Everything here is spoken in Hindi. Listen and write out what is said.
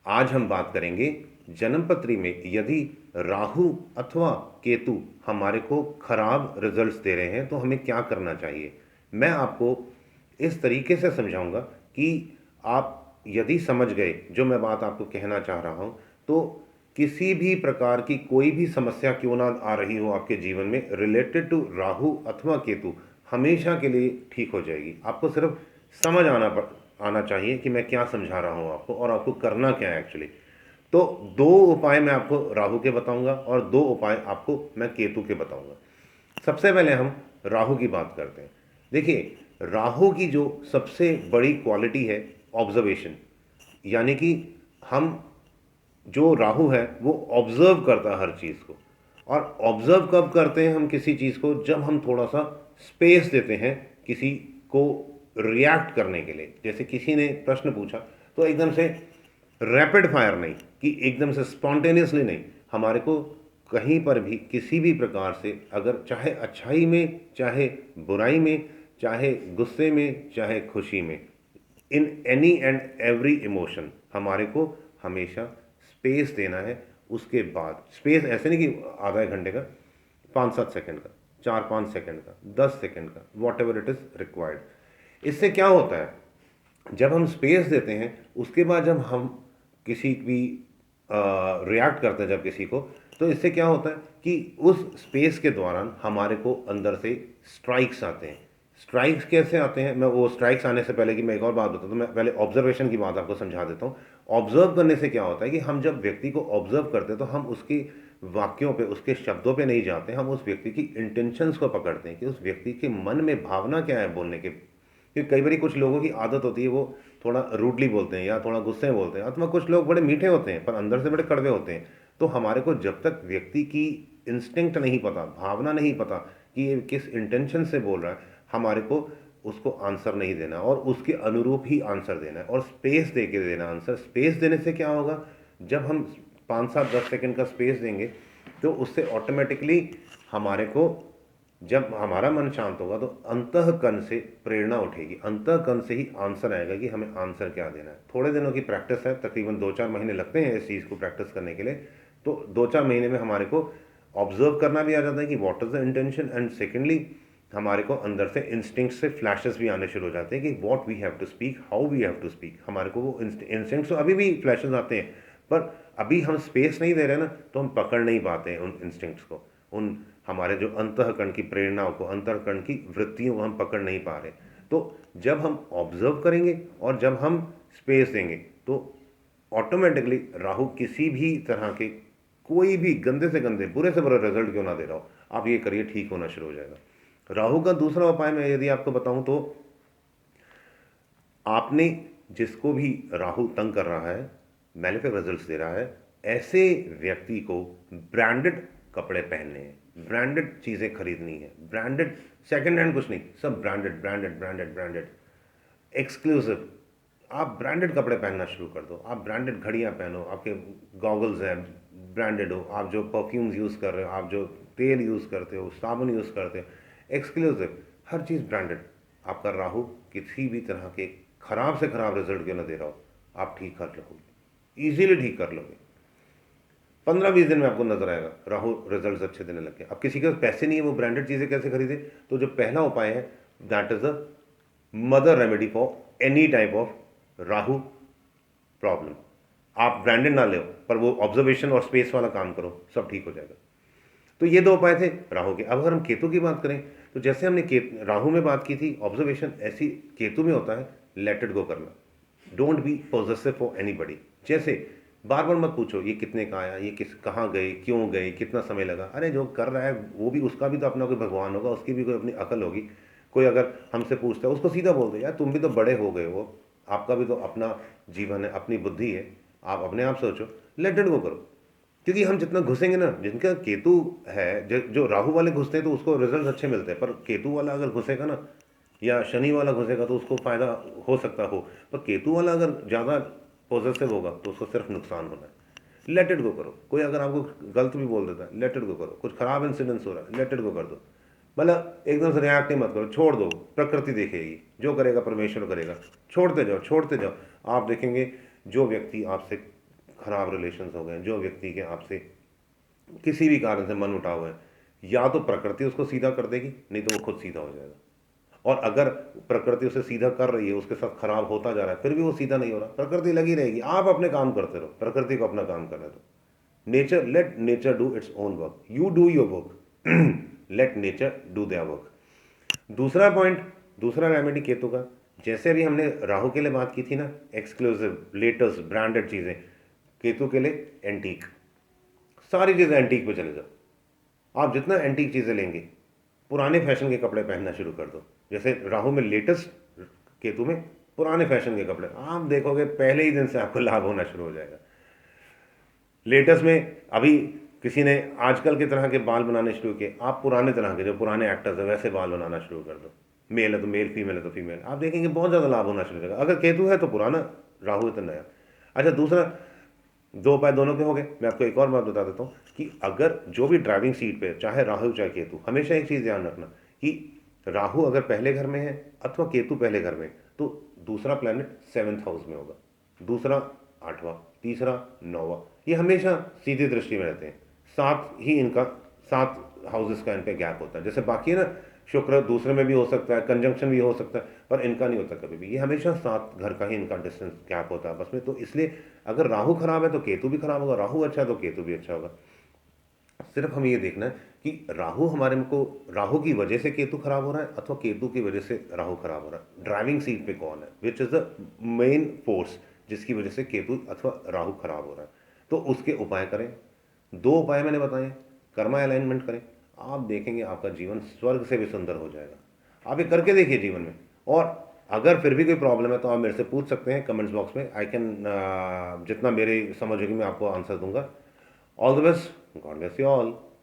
आज हम बात करेंगे जन्मपत्री में यदि राहु अथवा केतु हमारे को खराब रिजल्ट्स दे रहे हैं तो हमें क्या करना चाहिए। मैं आपको इस तरीके से समझाऊंगा कि आप यदि समझ गए जो मैं बात आपको कहना चाह रहा हूं, तो किसी भी प्रकार की कोई भी समस्या क्यों ना आ रही हो आपके जीवन में रिलेटेड टू राहु अथवा केतु, हमेशा के लिए ठीक हो जाएगी। आपको सिर्फ समझ आना चाहिए कि मैं क्या समझा रहा हूं आपको और आपको करना क्या है एक्चुअली। तो दो उपाय मैं आपको राहु के बताऊंगा और दो उपाय आपको मैं केतु के बताऊंगा। सबसे पहले हम राहु की बात करते हैं। देखिए, राहु की जो सबसे बड़ी क्वालिटी है ऑब्जर्वेशन, यानी कि हम जो राहु है वो ऑब्जर्व करता है हर चीज़ को। और ऑब्जर्व कब करते हैं हम किसी चीज़ को, जब हम थोड़ा सा स्पेस देते हैं किसी को रिएक्ट करने के लिए। जैसे किसी ने प्रश्न पूछा तो एकदम से रैपिड फायर नहीं, कि एकदम से स्पॉन्टेनियसली नहीं, हमारे को कहीं पर भी किसी भी प्रकार से, अगर चाहे अच्छाई में चाहे बुराई में, चाहे गुस्से में चाहे खुशी में, in any and every emotion हमारे को हमेशा स्पेस देना है। उसके बाद स्पेस ऐसे नहीं कि आधा एक घंटे का, 5-7 सेकंड का, 4-5 सेकंड का, 10 सेकंड का, what ever it is required. इससे क्या होता है, जब हम स्पेस देते हैं उसके बाद जब हम किसी भी रिएक्ट करते हैं जब किसी को, तो इससे क्या होता है कि उस स्पेस के दौरान हमारे को अंदर से स्ट्राइक्स आते हैं। स्ट्राइक्स कैसे आते हैं, मैं वो स्ट्राइक्स आने से पहले कि मैं एक और बात बताता हूँ, मैं पहले ऑब्जर्वेशन की बात आपको समझा देता हूँ। ऑब्जर्व करने से क्या होता है कि हम जब व्यक्ति को ऑब्जर्व करते हैं तो हम उसके वाक्यों पे, उसके शब्दों पे नहीं जाते, हम उस व्यक्ति की इंटेंशंस को पकड़ते हैं कि उस व्यक्ति के मन में भावना क्या है बोलने के। क्योंकि कई बार कुछ लोगों की आदत होती है वो थोड़ा रूडली बोलते हैं या थोड़ा गुस्से में बोलते हैं, अथवा कुछ लोग बड़े मीठे होते हैं पर अंदर से बड़े कड़वे होते हैं। तो हमारे को जब तक व्यक्ति की इंस्टिंक्ट नहीं पता, भावना नहीं पता कि ये किस इंटेंशन से बोल रहा है, हमारे को उसको आंसर नहीं देना और उसके अनुरूप ही आंसर देना है और स्पेस दे के देना आंसर। स्पेस देने से क्या होगा, जब हम 5-7-10 सेकंड का स्पेस देंगे तो उससे ऑटोमेटिकली हमारे को, जब हमारा मन शांत होगा तो अंतःकरण से प्रेरणा उठेगी, अंतःकरण से ही आंसर आएगा कि हमें आंसर क्या देना है। थोड़े दिनों की प्रैक्टिस है, तकरीबन 2-4 महीने लगते हैं इस चीज़ को प्रैक्टिस करने के लिए। तो 2-4 महीने में हमारे को ऑब्जर्व करना भी आ जाता है कि what is the intention, and secondly हमारे को अंदर से इंस्टिंक्ट से फ्लैशेस भी आने शुरू हो जाते हैं कि what we have to speak, how we have to speak. हमारे को वो इंस्टिंक्ट्स तो अभी भी फ्लैशेस आते हैं, पर अभी हम स्पेस नहीं दे रहे ना, तो हम पकड़ नहीं पाते हैं उन इंस्टिंक्ट्स को, उन हमारे जो अंतःकरण की प्रेरणाओं को, अंतःकरण की वृत्तियों को हम पकड़ नहीं पा रहे। तो जब हम ऑब्जर्व करेंगे और जब हम स्पेस देंगे तो ऑटोमेटिकली राहु किसी भी तरह के, कोई भी गंदे से गंदे, बुरे से बुरा रिजल्ट क्यों ना दे रहा हो, आप ये करिए, ठीक होना शुरू हो जाएगा। राहु का दूसरा उपाय मैं यदि आपको बताऊं तो, आपने जिसको भी राहु तंग कर रहा है, मैलेफिक रिजल्ट्स दे रहा है, ऐसे व्यक्ति को ब्रांडेड कपड़े पहनने हैं, ब्रांडेड चीज़ें खरीदनी है, ब्रांडेड, सेकंड हैंड कुछ नहीं, सब branded branded branded branded, exclusive. आप ब्रांडेड कपड़े पहनना शुरू कर दो, आप ब्रांडेड घड़ियाँ पहनो, आपके गॉगल्स हैं ब्रांडेड हो, आप जो परफ्यूम्स यूज़ कर रहे हो, आप जो तेल यूज़ करते हो, साबुन यूज़ करते हो, एक्सक्लूसिव, हर चीज़ ब्रांडेड। आपका राहु किसी भी तरह के खराब से खराब रिजल्ट क्यों ना दे रहा हो, आप ठीक कर लोगे, ईजिली ठीक कर लोगे। 15-20 दिन में आपको नजर आएगा राहु रिजल्ट्स अच्छे देने लगे। अब किसी के पास पैसे नहीं है, वो ब्रांडेड चीज़ें कैसे खरीदे, तो जो पहला उपाय है, that is a mother remedy for any type of Rahu problem. आप ब्रांडेड ना ले, पर वो ऑब्जर्वेशन और स्पेस वाला काम करो, सब ठीक हो जाएगा। तो ये दो उपाय थे राहु के। अब अगर हम केतु की बात करें, तो जैसे हमने राहु में बात की थी ऑब्जर्वेशन, ऐसी केतु में होता है लेट इट गो करना। Don't be possessive for anybody. जैसे बार बार मत पूछो ये कितने का आया, ये किस कहाँ गए, क्यों गए, कितना समय लगा। अरे जो कर रहा है वो भी, उसका भी तो अपना कोई भगवान होगा, उसकी भी कोई अपनी अकल होगी। कोई अगर हमसे पूछता है, उसको सीधा बोल दो, यार तुम भी तो बड़े हो गए हो, आपका भी तो अपना जीवन है, अपनी बुद्धि है, आप अपने आप सोचो, लेट इट गो करो। क्योंकि हम जितना घुसेंगे ना, जिनका केतु है, जो राहु वाले घुसते हैं तो उसको रिजल्ट अच्छे मिलते हैं, पर केतु वाला अगर घुसेगा ना, या शनि वाला घुसेगा तो उसको फायदा हो सकता हो, पर केतु वाला अगर ज़्यादा पॉजिटिव होगा तो उसको सिर्फ नुकसान होना है। लेट इट गो करो। कोई अगर आपको गलत भी बोल देता है, लेट इट गो करो। कुछ खराब इंसिडेंट्स हो रहा है, लेट इट गो कर दो। मतलब एकदम से रिएक्ट नहीं मत करो, छोड़ दो, प्रकृति देखेगी, जो करेगा परमेश्वर करेगा, छोड़ते जाओ छोड़ते जाओ। आप देखेंगे जो व्यक्ति आपसे खराब रिलेशंस हो गए, जो व्यक्ति के आपसे किसी भी कारण से मन उठाव है, या तो प्रकृति उसको सीधा कर देगी, नहीं तो वो खुद सीधा हो जाएगा। और अगर प्रकृति उसे सीधा कर रही है, उसके साथ खराब होता जा रहा है, फिर भी वो सीधा नहीं हो रहा, प्रकृति लगी रहेगी। आप अपने काम करते रहो, प्रकृति को अपना काम करने दो। Nature, let nature do its own work, you do your work, let nature do their work. दूसरा पॉइंट, दूसरा रेमेडी केतु का, जैसे अभी हमने राहु के लिए बात की थी ना, एक्सक्लूसिव, लेटेस्ट, ब्रांडेड चीज़ें, केतु के लिए एंटीक, सारी चीज़ें एंटीक पे चले जाओ। आप जितना एंटीक चीज़ें लेंगे, पुराने फैशन के कपड़े पहनना शुरू कर दो। जैसे राहु में लेटेस्ट, केतु में पुराने फैशन के कपड़े, आप देखोगे पहले ही दिन से आपको लाभ होना शुरू हो जाएगा। लेटेस्ट में अभी किसी ने आजकल की तरह के बाल बनाने शुरू किए, आप पुराने तरह के, जो पुराने एक्टर्स हैं वैसे बाल बनाना शुरू कर दो। मेल है तो मेल, फीमेल है तो फीमेल, आप देखेंगे बहुत ज़्यादा लाभ होना शुरू हो जाएगा। अगर केतु है तो पुराना, राहु है तो नया। अच्छा, दूसरा, दो उपाय दोनों के हो गए। मैं आपको एक और बात बता देता हूँ कि अगर जो भी ड्राइविंग सीट पे, चाहे राहु चाहे केतु, हमेशा एक चीज़ ध्यान रखना कि राहु अगर पहले घर में है अथवा केतु पहले घर में, तो दूसरा प्लैनेट 7th हाउस में होगा, दूसरा 8वां, तीसरा 9वां, ये हमेशा सीधी दृष्टि में रहते हैं। साथ ही इनका 7 हाउसेस का इन पे गैप होता है। जैसे बाकी है ना, शुक्र दूसरे में भी हो सकता है, कंजंक्शन भी हो सकता है, पर इनका नहीं होता कभी भी। ये हमेशा 7 घर का ही इनका डिस्टेंस गैप होता है आपस में। तो इसलिए अगर राहु खराब है तो केतु भी खराब होगा, राहु अच्छा है तो केतु भी अच्छा होगा। सिर्फ हमें ये देखना है कि राहु हमारे को, राहु की वजह से केतु खराब हो रहा है अथवा केतु की वजह से राहु खराब हो रहा है। ड्राइविंग सीट पे कौन है, which is the main force जिसकी वजह से केतु अथवा राहु खराब हो रहा है, तो उसके उपाय करें। 2 उपाय मैंने बताए, कर्मा अलाइनमेंट करें, आप देखेंगे आपका जीवन स्वर्ग से भी सुंदर हो जाएगा। आप ये करके देखिए जीवन में। और अगर फिर भी कोई प्रॉब्लम है तो आप मेरे से पूछ सकते हैं कमेंट्स बॉक्स में। आई कैन, जितना मेरी समझ होगी मैं आपको आंसर दूंगा। All the best, God bless you all.